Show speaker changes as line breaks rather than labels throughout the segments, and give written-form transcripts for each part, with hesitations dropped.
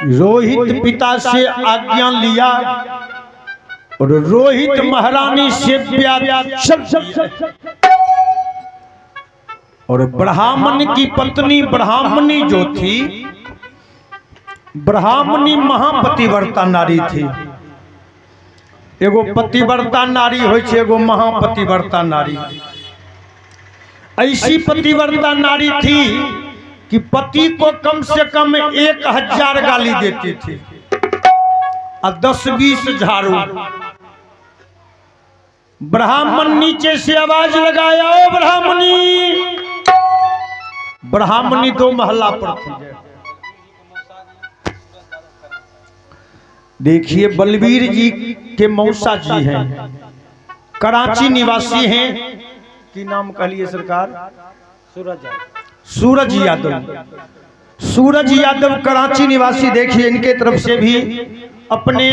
रोहित पिता से आज्ञा लिया और रोहित महारानी से और ब्राह्मण की पत्नी ब्राह्मणी जो थी, ब्राह्मणी महापतिव्रता नारी थी। एगो पतिव्रता नारी होय छै, एगो महापतिव्रता नारी। ऐसी पतिव्रता नारी थी कि पति को कम से कम 1000 गाली देती थी और 10-20 झाड़ू। ब्राह्मण नीचे से आवाज लगाया, ओ ब्राह्मणी। ब्राह्मणी 2 महला पर थी। देखिए, बलबीर जी के मौसा जी हैं, कराची निवासी हैं। की नाम कह लिए सरकार? सूरज यादव। सूरज यादव कराची निवासी। देखिए, इनके तरफ से भी अपने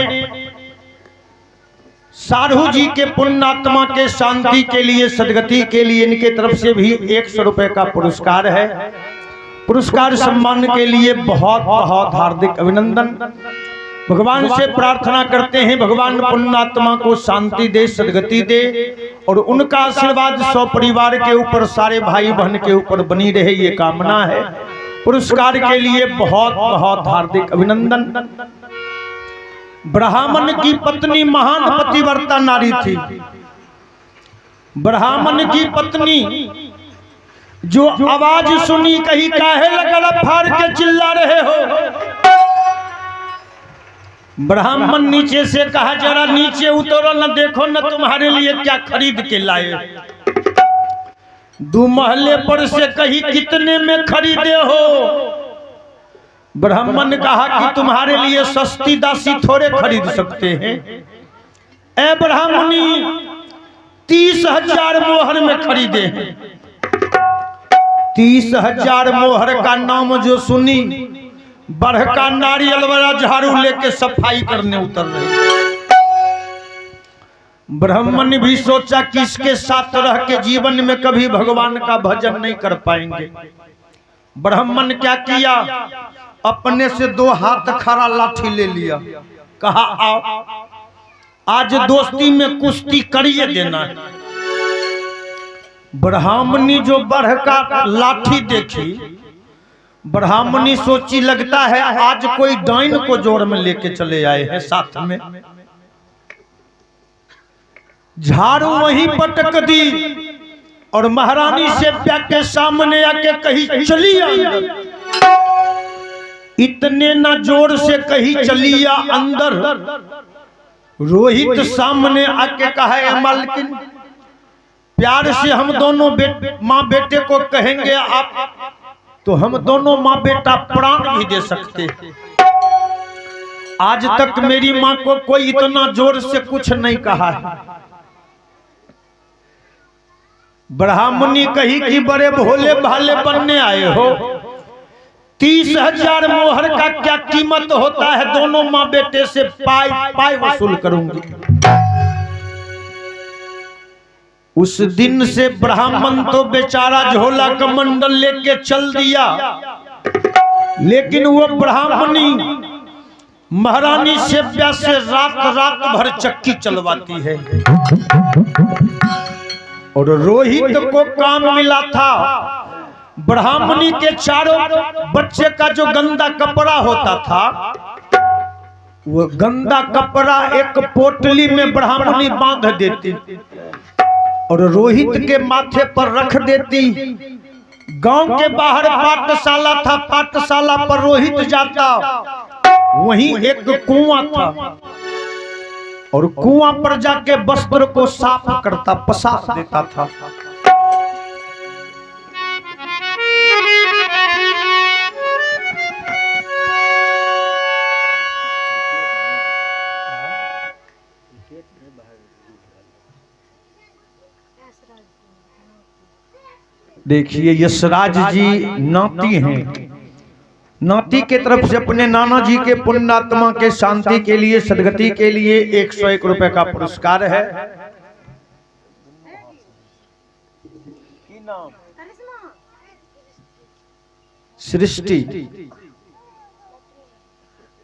साधु जी के पुण्यात्मा के शांति के लिए, सदगति के लिए इनके तरफ से भी 100 रुपए का पुरस्कार है। पुरस्कार सम्मान के लिए बहुत बहुत हार्दिक अभिनंदन। भगवान से प्रार्थना करते हैं भगवान पुण्यात्मा को शांति दे, सदगति दे और उनका आशीर्वाद सौ परिवार के ऊपर, सारे भाई बहन के ऊपर बनी रहे, ये कामना है। पुरस्कार के लिए बहुत बहुत हार्दिक अभिनंदन। ब्राह्मण की पत्नी महान पतिव्रता नारी थी। ब्राह्मण की पत्नी जो आवाज सुनी, कही काहे लगा फाड़ के चिल्ला रहे हो? ब्राह्मण नीचे से कहा, जरा नीचे उतरो न, देखो न तुम्हारे लिए क्या खरीद के लाए। 2 महले पर से कही, कितने में खरीदे हो? ब्राह्मण ने कहा कि तुम्हारे लिए सस्ती दासी थोड़े खरीद सकते हैं। ए ब्राह्मणी, 30,000 मोहर में खरीदे हैं। 30,000 मोहर का नाम जो सुनी, बड़का नारियल वाला झाड़ू लेके सफाई करने उतर रहे। ब्राह्मण ने भी सोचा कि इसके साथ रह के जीवन में कभी भगवान का भजन नहीं कर पाएंगे। ब्राह्मण ने क्या किया, अपने से 2 हाथ खड़ा लाठी ले लिया। कहा, आओ आज दोस्ती में कुश्ती करिए देना। ब्राह्मणी जो बड़का लाठी देखी, ब्राह्मणी सोची लगता है आज कोई डाइन को जोर में लेके चले आए हैं साथ में। झाड़ू वहीं पटक दी और महारानी से के सामने आके कही, चली अंदर। इतने ना जोर से कही, चलिया अंदर। रोहित सामने आके कहा, है मालकिन, प्यार से हम दोनों माँ बेटे को कहेंगे आप, तो हम दोनों माँ बेटा प्राण भी दे सकते हैं। आज तक मेरी माँ को कोई इतना जोर से कुछ नहीं कहा है। ब्राह्मणी कही कि बड़े भोले भाले बनने आए हो। 30,000 मोहर का क्या कीमत होता है? दोनों माँ बेटे से पाई वसूल करूंगी। उस दिन से ब्राह्मण तो बेचारा झोला कमंडल लेके चल दिया, लेकिन वो ब्राह्मणी महारानी सेव्या से रात भर चक्की चलवाती है। और रोहित को काम मिला था, ब्राह्मणी के चारों बच्चे का जो गंदा कपड़ा होता था, वो गंदा कपड़ा एक पोटली में ब्राह्मणी बांध देती और रोहित के माथे पर रख देती। गांव के बाहर पाठशाला था, पाठशाला पर रोहित जाता, वहीं एक कुआं था और कुआं पर जाके वस्त्र को साफ करता, पसार देता था। देखिए, यशराज जी नाती हैं। नाती के तरफ से अपने नाना जी के पुण्यात्मा के शांति के लिए, सदगति के लिए 101 रुपए का पुरस्कार है। सृष्टि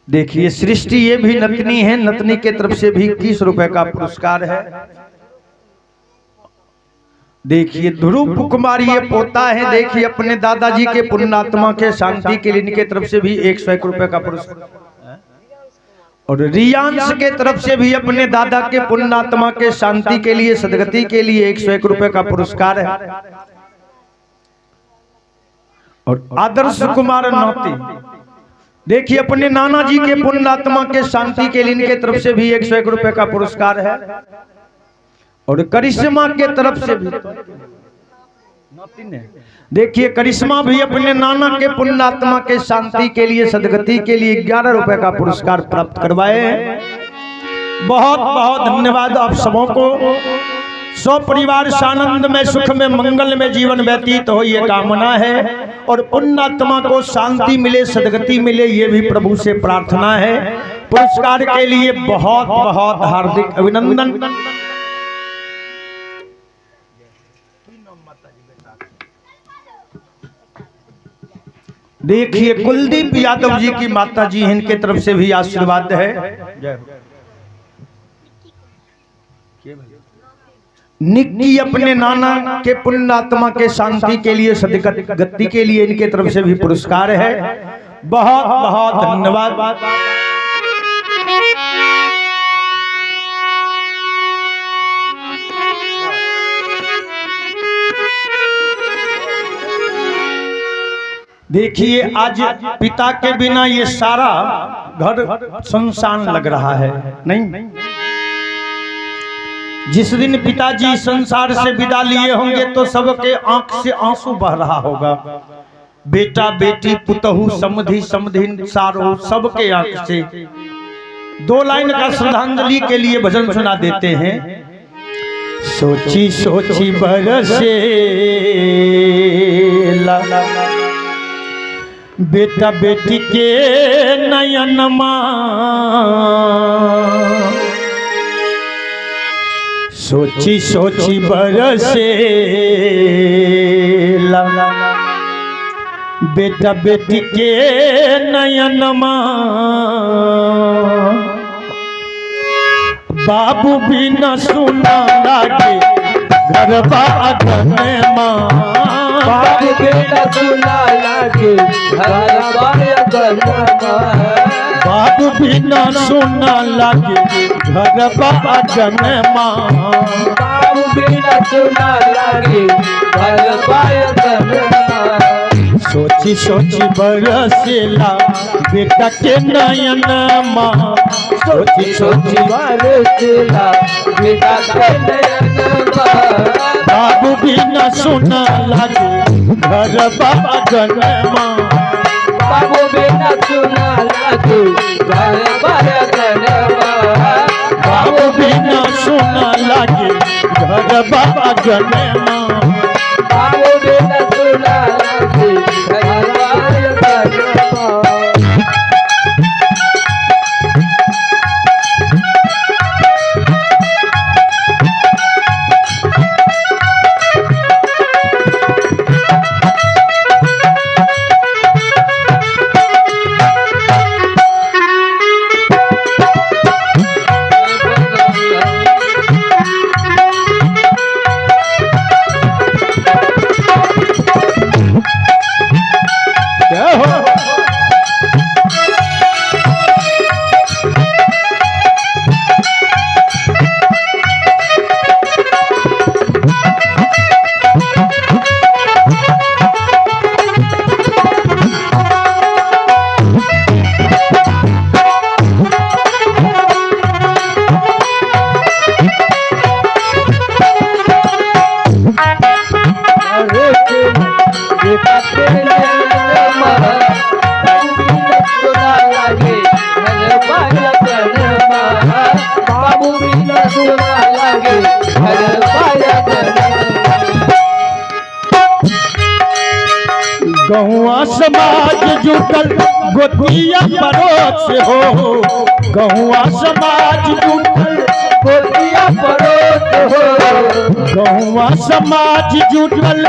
देखिए सृष्टि ये भी नतनी है, नतनी के तरफ से भी 21 रुपए का पुरस्कार है। देखिए ध्रुव कुमारी ये पोता है, देखिए अपने दादाजी के पुण्यात्मा के शांति के लिए इनके तरफ से भी 101 रुपए का पुरस्कार, और रियांश के तरफ से भी अपने दादा के पुण्यात्मा के शांति के लिए सदगति के लिए 101 रुपए का पुरस्कार है। और आदर्श कुमार नौती देखिए अपने नाना जी के पुण्यात्मा के शांति के लिए इनके तरफ से भी 101 रुपए का पुरस्कार है। और करिश्मा के तरफ से भी देखिए करिश्मा भी अपने नाना के पुण्यात्मा के शांति के लिए सदगति के लिए 11 रुपए का पुरस्कार प्राप्त करवाए हैं। बहुत बहुत धन्यवाद आप सबों को। सौ परिवार आनंद में सुख में मंगल में जीवन व्यतीत हो ये कामना है, और पुण्यात्मा को शांति मिले सदगति मिले ये भी प्रभु से प्रार्थना है। पुरस्कार के लिए बहुत बहुत हार्दिक अभिनंदन। देखिए कुलदीप यादव जी की माता जी इनके तरफ से भी आशीर्वाद है। निक्की अपने नाना के पुण्यात्मा के शांति के लिए सदगति के लिए इनके तरफ से भी पुरस्कार है। बहुत बहुत धन्यवाद। देखिए आज पिता के बिना ये सारा घर सुनसान लग रहा है, नहीं? जिस दिन पिताजी संसार से विदा लिए होंगे तो सबके आंख से आंसू बह रहा होगा। बेटा बेटी पुतहु समधि समधिन सारो सबके आंख से। 2 लाइन का श्रद्धांजलि के लिए भजन सुना देते हैं। सोची सोची बरसे बेटा बेटी के नयनमा, सोची सोची बरसे बेटा बेटी के नयनमा, बाबू भी न सुना लागे घर बागन माँ,
बाबू भी न सुना लागे घर बागन माँ,
बाबू भी न सुना लागे घर बागन माँ,
बाबू भी न सुना लागे घर बागन माँ,
सोची सोची बरसेला बेटा के नयन माँ,
सोची सोची बरसेला बेटा के नयन माँ,
बाबू भी न सुना लागे घर बागन माँ,
बाबू भी न सुना लागे घर बागन माँ,
बाबू भी न सुना लागे घर बागन माँ,
बाबू भी न सुना लागे घर बागन माँ।
गहुआ समाज जुटल गोतिया पड़ोस हो, गहुआ समाज जुटल
गोतिया पड़ोस हो,
गहुआ समाज जुटल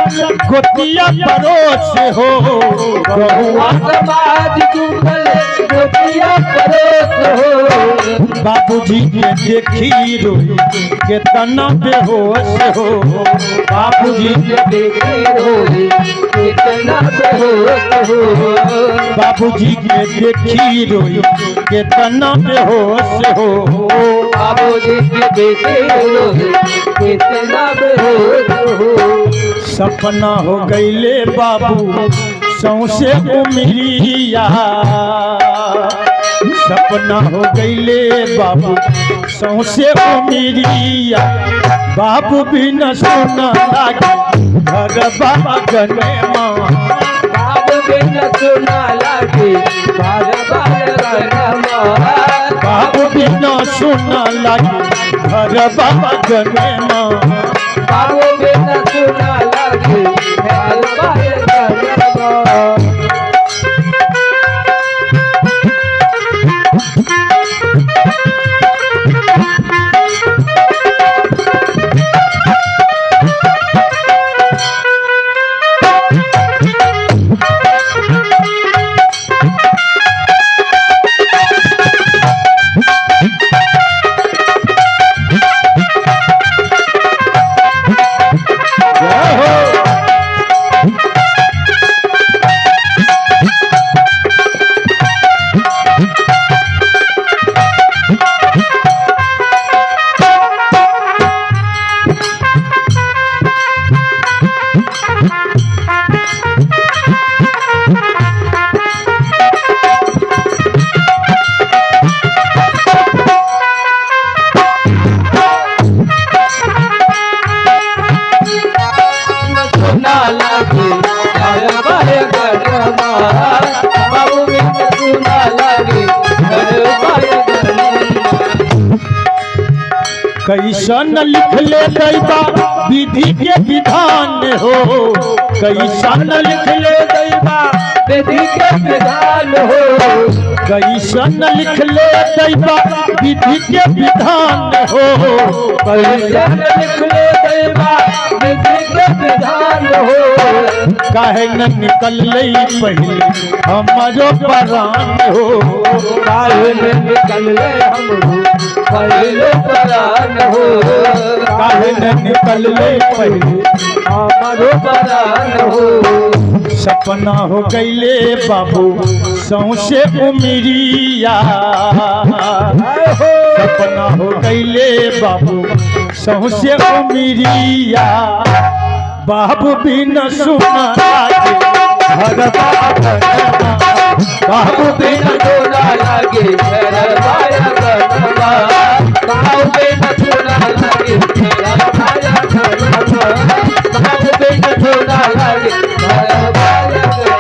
गोतिया पड़ोस हो। गहुआ
समाज जुटल गोतिया पड़ोस हो।
बाबूजी के देखी रोई केतना बेहोश हो। बाबूजी
के देखी रोई कितना बेहोश हो।
बाबूजी के देखी रोई केतना बेहोश हो।
बाबूजी के देखी रोई कितना बेहोश हो।
सपना हो गईले बाबू सौसे उमरिया। सपना हो गईले बाबू सौसे उमरिया। बाबू भी न सुना लागे घर बागने माँ।
बाबू भी न सुना लागे घर बागने माँ।
बाबू भी न सुना लागे घर बागने माँ।
बाबू भी न सुना लागे घर बागने माँ।
कैसन लिख ले दैबा विधि के विधान हो। कैसन लिख ले दैबा
विधि के विधान हो।
कैसन लिख ले दैबा विधि के विधान हो।
कैसन लिख ले दैबा विधि के विधान हो।
काहे न निकल पहले हमारो परान हो।
काहे न निकल हमरो पहले परान हो।
काहे न निकल पहले
हमारो परान हो।
सपना हो गईले बाबू सौसे उमरिया। सपना हो गईले बाबू सौसे उमरिया। बाबू भी न सुना लागे घर बागनमा। बाबू भी न
सुना लागे घर बागनमा। बाबू भी न सुना लागे घर बागनमा। बाबू भी न सुना लागे घर बागनमा।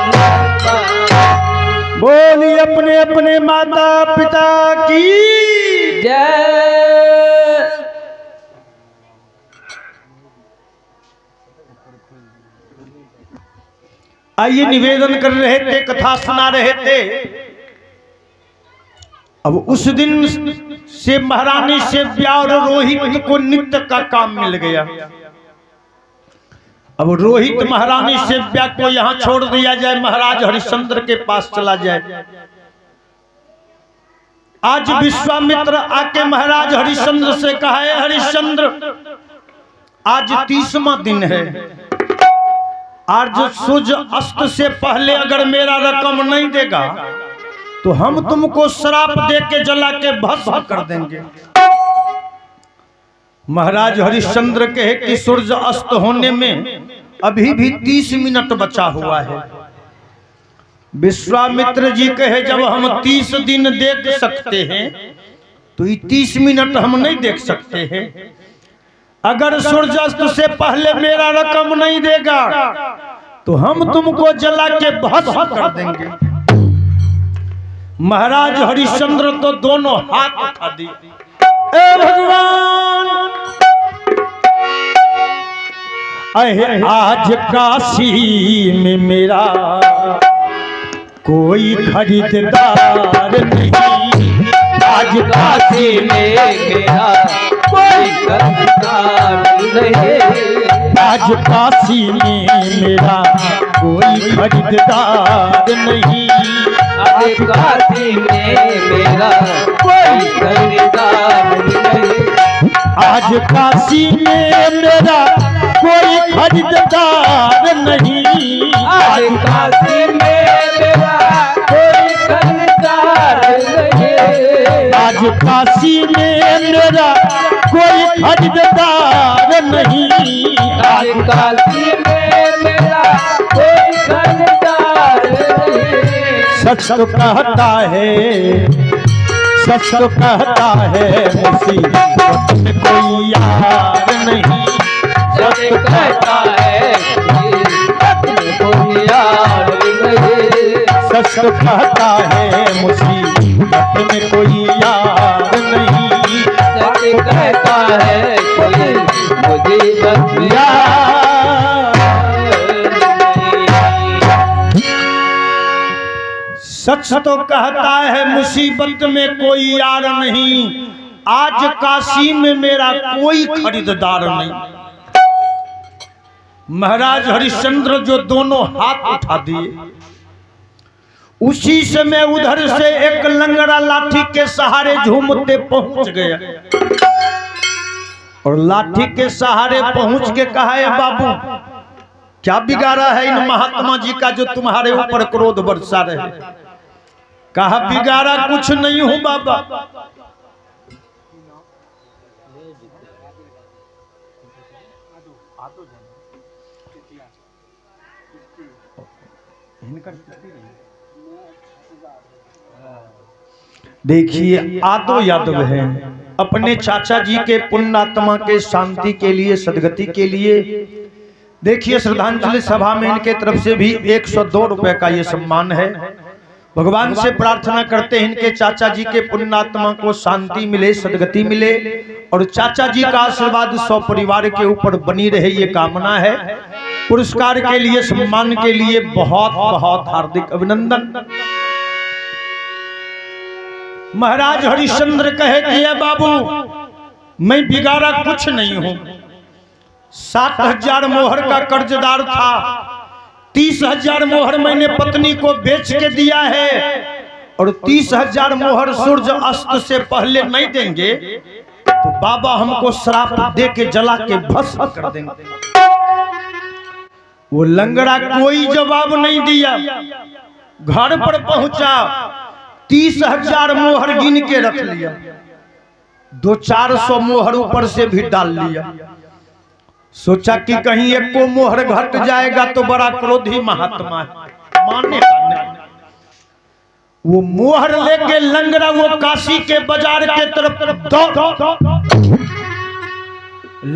बोली अपने अपने माता पिता की
जय।
आइए निवेदन कर रहे थे, कथा सुना रहे थे। अब उस दिन से महारानी से और रोहित को नित्य का काम मिल गया। अब रोहित महारानी से को यहाँ छोड़ दिया जाए, महाराज हरिश्चंद्र के पास चला जाए। आज विश्वामित्र आके महाराज हरिश्चंद्र से कहा है, हरिश्चंद्र आज 30वां दिन है। आज सूर्य अस्त से पहले अगर मेरा रकम नहीं देगा तो हम तुमको श्राप दे के जला के भस्म कर देंगे। महाराज हरिश्चंद्र कहे कि सूर्य अस्त होने में अभी भी 30 मिनट बचा हुआ है। विश्वामित्र जी कहे जब हम 30 दिन देख सकते हैं तो ये 30 मिनट हम नहीं देख सकते हैं। अगर सूर्यास्त से पहले मेरा रकम नहीं देगा तो हम तुमको जला के भस्म कर देंगे। महाराज हरिश्चंद्र तो दोनों हाथ उठा दिए, ए भगवान आज काशी में मेरा कोई खरीददार नहीं। आज काशी में
मेरा कोई खरीदार नहीं।
आज काशी में मेरा कोई खरीदार नहीं।
आज काशी में मेरा कोई खरीदार नहीं।
आज काशी में मेरा कोई खरीदार नहीं।
आज काशी में मेरा कोई खरीदार नहीं।
आज काशी में मेरा कोई खरीदार नहीं।
आज काशी में मेरा कोई खरीदार नहीं।
सच तो कहता है, सच तो कहता है मुसीबत में कोई यार नहीं।
सच कहता है मुसीबत में कोई यार नहीं।
सच तो कहता है मुसीबत में कोई यार नहीं।
सच कहता है कोई मुसीबत में
यार सच तो कहता है मुसीबत में कोई यार नहीं। आज काशी में मेरा कोई खरीदार नहीं। महाराज हरिश्चंद्र जो दोनों हाथ उठा दिए, उसी समय उधर से एक लंगड़ा लाठी के सहारे झूमते पहुंच गया और लाठी के सहारे पहुंच के कहा, है बाबू क्या बिगाड़ा है इन महात्मा जी का जो तुम्हारे ऊपर क्रोध बरसा रहे। कहा बिगाड़ा कुछ नहीं हूं बाबा। देखिए आदो यादव है, अपने चाचा जी के पुण्यात्मा के शांति के लिए, सदगति के लिए देखिए श्रद्धांजलि सभा में इनके तरफ से भी 102 रुपए का ये सम्मान है। भगवान से प्रार्थना करते हैं इनके चाचा जी के पुण्यात्मा को शांति मिले, सदगति मिले और चाचा जी का आशीर्वाद 100 परिवार के ऊपर बनी रहे, ये कामना है। पुरस्कार के लिए, सम्मान के लिए बहुत बहुत हार्दिक अभिनंदन। महाराज हरिश्चंद्र कहे कि बाबू मैं बिगाड़ा कुछ नहीं हूं। 7,000 मोहर का कर्जदार था। 30,000 मोहर मैंने पत्नी को बेच के दिया है और 30,000 मोहर सूर्य अस्त से पहले नहीं देंगे तो बाबा हमको श्राप दे के जला के भस्म कर देंगे। वो लंगड़ा कोई जवाब नहीं दिया। घर पर पहुंचा, 30,000 मोहर गिन के रख लिया, 200-400 मोहर ऊपर से भी डाल लिया। सोचा कि कहीं एक को मोहर घट जाएगा तो बड़ा क्रोधी महात्मा है, माने नहीं। वो मोहर लेके लंगड़ा वो काशी के बाजार के तरफ दौड़।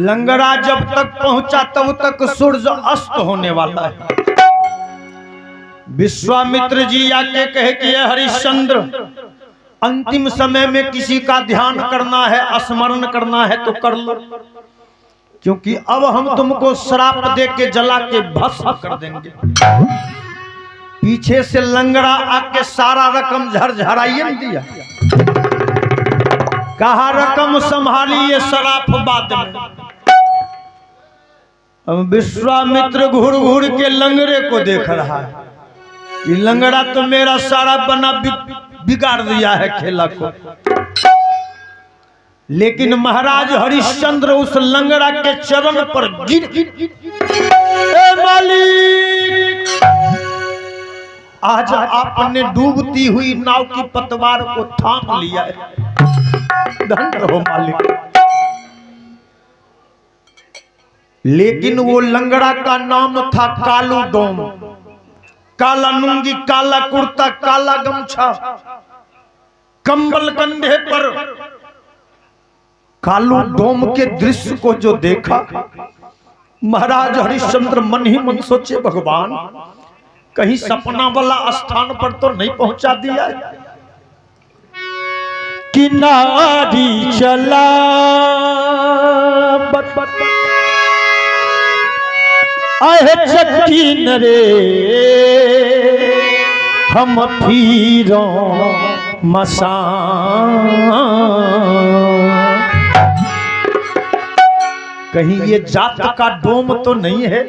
लंगड़ा जब तक पहुंचा तब तक सूर्य अस्त होने वाला है। विश्वामित्र जी आके कहे कि हरिश्चंद्र अंतिम समय में किसी का ध्यान करना है, स्मरण करना है तो कर लो, क्योंकि अब हम तुमको श्राप दे के जला के भस्म कर देंगे। पीछे से लंगड़ा आके सारा रकम झरझराइए दिया। कहा रकम संभालिए, श्राप बाद में। अब विश्वामित्र घूर घूर के लंगड़े को देख रहा है कि लंगड़ा तो मेरा सारा बना बिगाड़ दिया है खेला को। लेकिन महाराज हरिश्चंद्र उस लंगड़ा के चरण पर गिर, ए मालिक आज आपने डूबती हुई नाव की पतवार को थाम लिया है, धन्य हो मालिक। लेकिन वो लंगड़ा का नाम था कालू डोम। काला लुंगी, काला कुर्ता, काला गमछा, कंबल कंधे पर। कालू डोम के दृश्य को जो देखा महाराज हरिश्चंद्र मन ही मन सोचे, भगवान कहीं सपना वाला स्थान पर तो नहीं पहुंचा दिया। किनारी चला आए चक्की नरे हम फिरों मसान। कहीं ये जात का डोम तो नहीं है,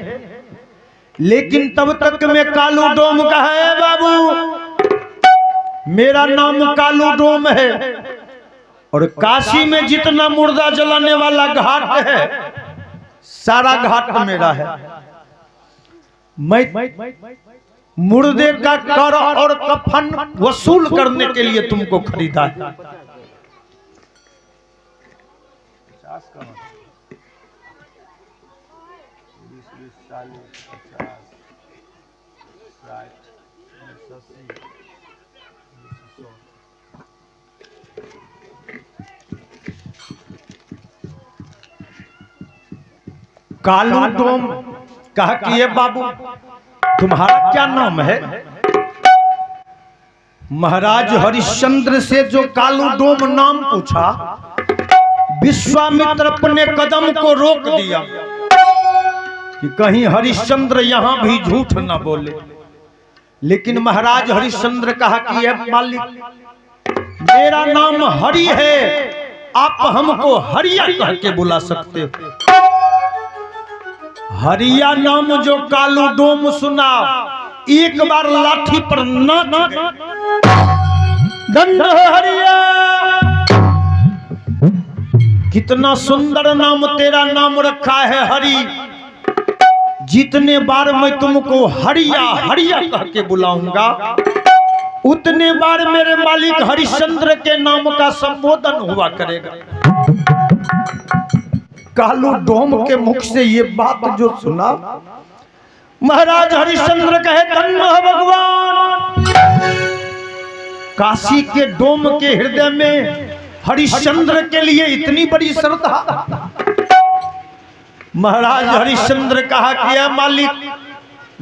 लेकिन तब तक मैं कालू डोम का है बाबू, मेरा नाम कालू डोम है। और काशी में जितना मुर्दा जलाने वाला घाट है, सारा घाट मेरा है। मैं मुर्दे का कर और कफन वसूल करने के लिए तुमको खरीदा है। कालू डोम कहा कि ये बाबू तुम्हारा क्या नाम है? महाराज हरिश्चंद्र से जो कालू डोम नाम पूछा, विश्वामित्र अपने कदम को रोक दिया कि कहीं हरिश्चंद्र यहां भी झूठ न बोले। लेकिन महाराज हरिश्चंद्र कहा कि ये मालिक, मेरा नाम हरि है, आप हमको हरिया कह के बुला सकते हो। हरिया नाम जो कालू डोम सुना, एक बार लाठी पर नाच गए। दंड हरिया, कितना सुंदर नाम तेरा नाम रखा है हरि। जितने बार मैं तुमको हरिया हरिया कह के बुलाऊंगा, उतने बार मेरे मालिक हरिश्चंद्र के नाम का संबोधन हुआ करेगा। कालू डोम के मुख से ये बात जो सुना, महाराज हरिश्चंद्र कहे धन्य है भगवान। काशी के डोम के हृदय में हरिश्चंद्र के लिए इतनी बड़ी श्रद्धा। महाराज हरिश्चंद्र कहा कि या मालिक,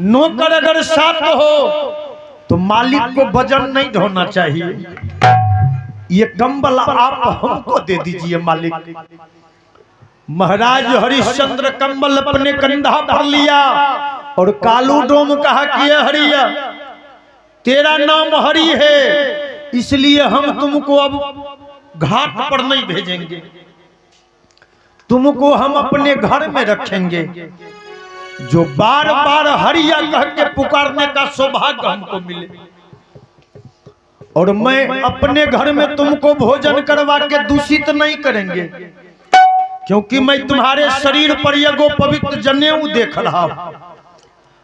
नौकर अगर साथ हो तो मालिक को वजन नहीं ढोना चाहिए, ये कंबल आप हमको दे दीजिए मालिक। महाराज हरिश्चंद्र कंबल अपने कंधा पर लिया और कालू डोम कहा कि हरिया, तेरा नाम हरि है, इसलिए हम तुमको अब घाट पर नहीं भेजेंगे, तुमको हम अपने घर में रखेंगे। जो बार बार हरिया कह के पुकारने का सौभाग्य हमको मिले, और मैं अपने घर में तुमको भोजन करवा के दूषित नहीं करेंगे, क्योंकि मैं तुम्हारे शरीर पर एगो पवित्र जनेऊ देख रहा हूं।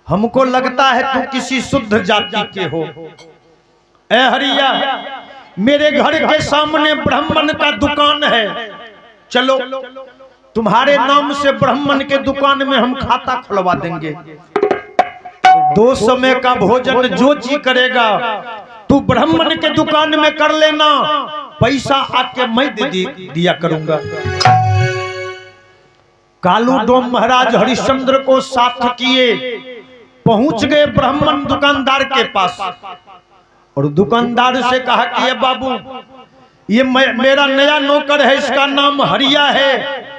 हमको लगता है तू किसी शुद्ध जाति के हो। ए हरिया, मेरे घर के सामने ब्राह्मण का दुकान है, चलो तुम्हारे नाम से ब्राह्मण के दुकान में हम खाता खुलवा देंगे। 2 समय का भोजन जो जी करेगा तू ब्राह्मण के दुकान में कर लेना, पैसा आके मैं दे दिया करूंगा। कालू डोम महाराज हरिश्चंद्र को साथ किए पहुंच गए ब्राह्मण दुकानदार के पास, और दुकानदार से कहा कि ये बाबू, ये मेरा नया नौकर है, इसका नाम हरिया है,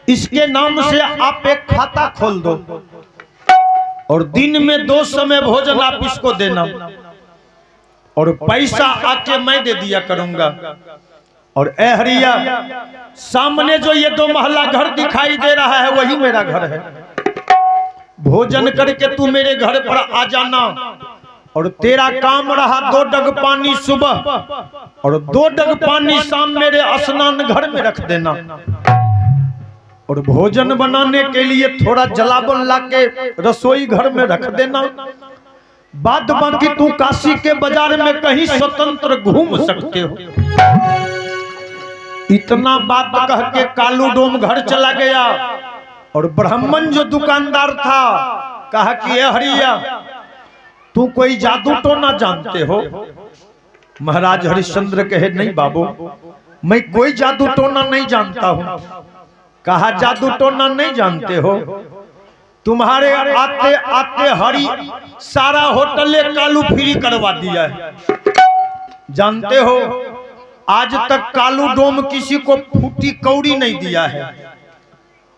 इसके नाम से आप एक खाता खोल दो और दिन में 2 समय भोजन आप इसको देना, और पैसा आके मैं दे दिया करूंगा। और ए हरिया, सामने जो ये 2 महला घर दिखाई दे रहा है वही मेरा घर है। भोजन करके तू मेरे घर पर आ जाना, और तेरा काम रहा 2 डग पानी सुबह और 2 डग पानी शाम मेरे स्नान घर में रख देना, और भोजन बनाने के लिए थोड़ा जलावन लाके रसोई घर में रख देना। बाद बाकी तू काशी के बाजार में कहीं स्वतंत्र घूम सकते हो। इतना बात कह के कालू डोम घर चला गया, और ब्राह्मण जो दुकानदार था कहा कि ये हरिया, तू कोई जादू टोना जानते हो? महाराज हरिश्चंद्र कहे नहीं बाबू, मैं कोई जादू टोना नहीं जानता हूं। कहा जादू टोना नहीं जानते हो? तुम्हारे आते आते हरि सारा होटल कालू फ्री करवा दिया है। जानते हो, आज तक कालू डोम किसी को फूटी कौड़ी नहीं दिया है,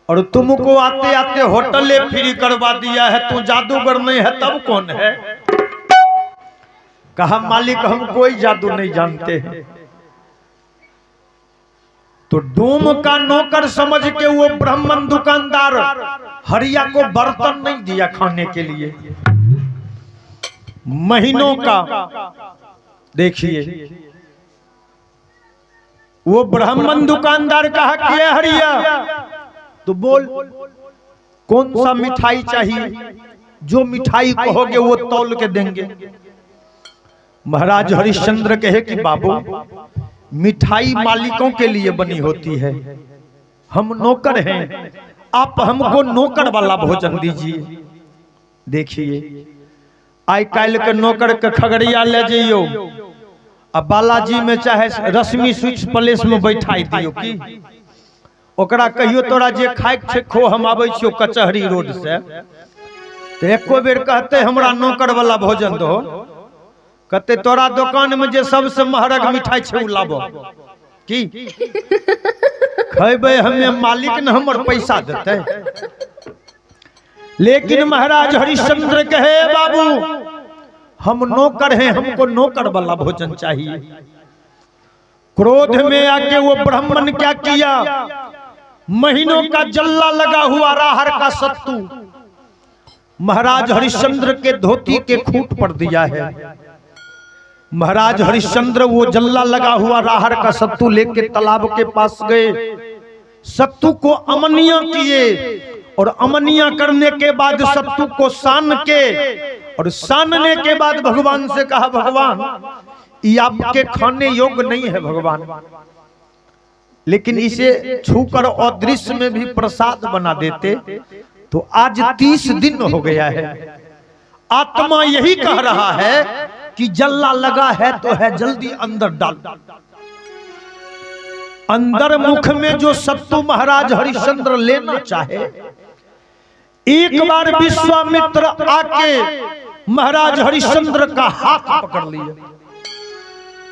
और तुमको आते आते होटल फ्री करवा दिया है। तू जादूगर नहीं है तब कौन है? कहा मालिक, हम कोई जादू नहीं जानते हैं। तो डोम का नौकर समझ के वो ब्राह्मण दुकानदार हरिया को बर्तन नहीं दिया खाने के लिए। महीनों का देखिए, वो ब्राह्मण दुकानदार कहा कि हरिया तो बोल कौन सा मिठाई चाहिए, जो मिठाई कहोगे वो तौल के देंगे। महाराज हरिश्चंद्र कहे कि बाबू मिठाई मालिकों के लिए बनी होती है, हम नौकर हैं, आप हमको नौकर वाला भोजन दीजिए। देखिए आई काल के नौकर के खगड़िया ले जाइयो, अब बालाजी में चाहे रश्मि स्वीट्स प्लेस में बैठाई दियो की ओकरा कहियो तोरा जे खाए छे खो, हम आबै छियो कचहरी रोड से, तो एको बेर कहते हमरा नौकर वाला भोजन दो, कहते तोरा दुकान में जे सबसे महरग मिठाई छे उ लाबो की खैबे हमें मालिक न हमर पैसा देते। लेकिन महाराज हरिश्चंद्र कहे बाबू हम नौकर हैं, हमको नौकर वाला भोजन चाहिए। क्रोध में आके वो ब्राह्मण क्या किया, महीनों का जल्ला लगा हुआ राहर का सत्तू महाराज हरिश्चंद्र के धोती के खूंट पर दिया है। महाराज हरिश्चंद्र वो जल्ला लगा हुआ राहर का सत्तू लेके तालाब के पास गए, सत्तू को अमनिया किए और अमनिया करने के बाद सत्तू को सान के और सानने के बाद भगवान से कहा भगवान ये आपके खाने योग्य नहीं है भगवान, लेकिन इसे छूकर अदृश्य में भी प्रसाद बना देते तो आज 30 दिन हो गया है। आत्मा यही कह रहा है कि जल्ला लगा है तो है, जल्दी अंदर डाल। अंदर मुख में जो सत्तू महाराज हरिश्चंद्र लेना चाहे, एक बार विश्वामित्र आके महाराज हरिश्चंद्र का हाथ पकड़ लिए,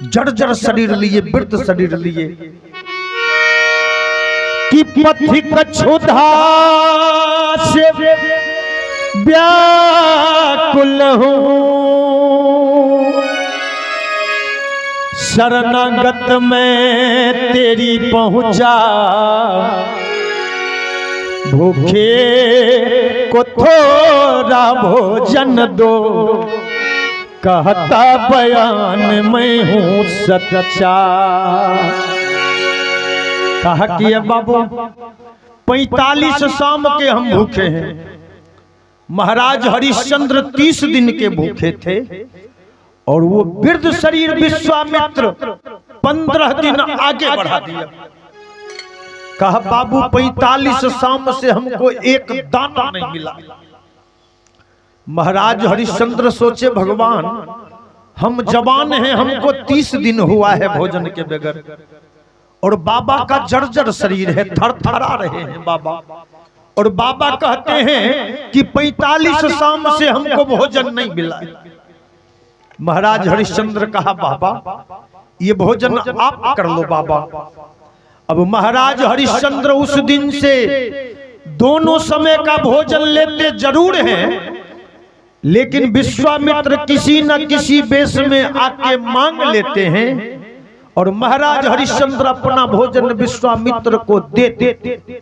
जर्जर शरीर लिए, वृद्ध शरीर लिए कि पथिक क्षुधा से व्याकुल हूँ, शरणागत में तेरी पहुंचा, भूखे को थोड़ा भोजन दो, कहता बयान मैं हूँ सच्चा। कहा कि बाबू 45 शाम के हम भूखे हैं। महाराज हरिश्चंद्र 30 दिन के भूखे थे और वो वृद्ध शरीर विश्वामित्र 15 दिन आगे बढ़ा दिया। कहा बाबू 45 शाम से हमको एक दाना नहीं मिला। महाराज हरिश्चंद्र सोचे भगवान हम जवान हैं, हमको 30 दिन हुआ है भोजन के बगैर, और बाबा का जर्जर शरीर है, थरथरा रहे हैं बाबा, और बाबा कहते हैं कि 45 शाम से हमको भोजन नहीं मिला। महाराज हरिश्चंद्र कहा बाबा ये भोजन आप कर लो बाबा। अब महाराज हरिश्चंद्र उस दिन से दोनों समय का भोजन लेते जरूर हैं, लेकिन विश्वामित्र किसी न किसी वेश में आके मांग लेते हैं और महाराज हरिश्चंद्र अपना भोजन विश्वामित्र को दे देते।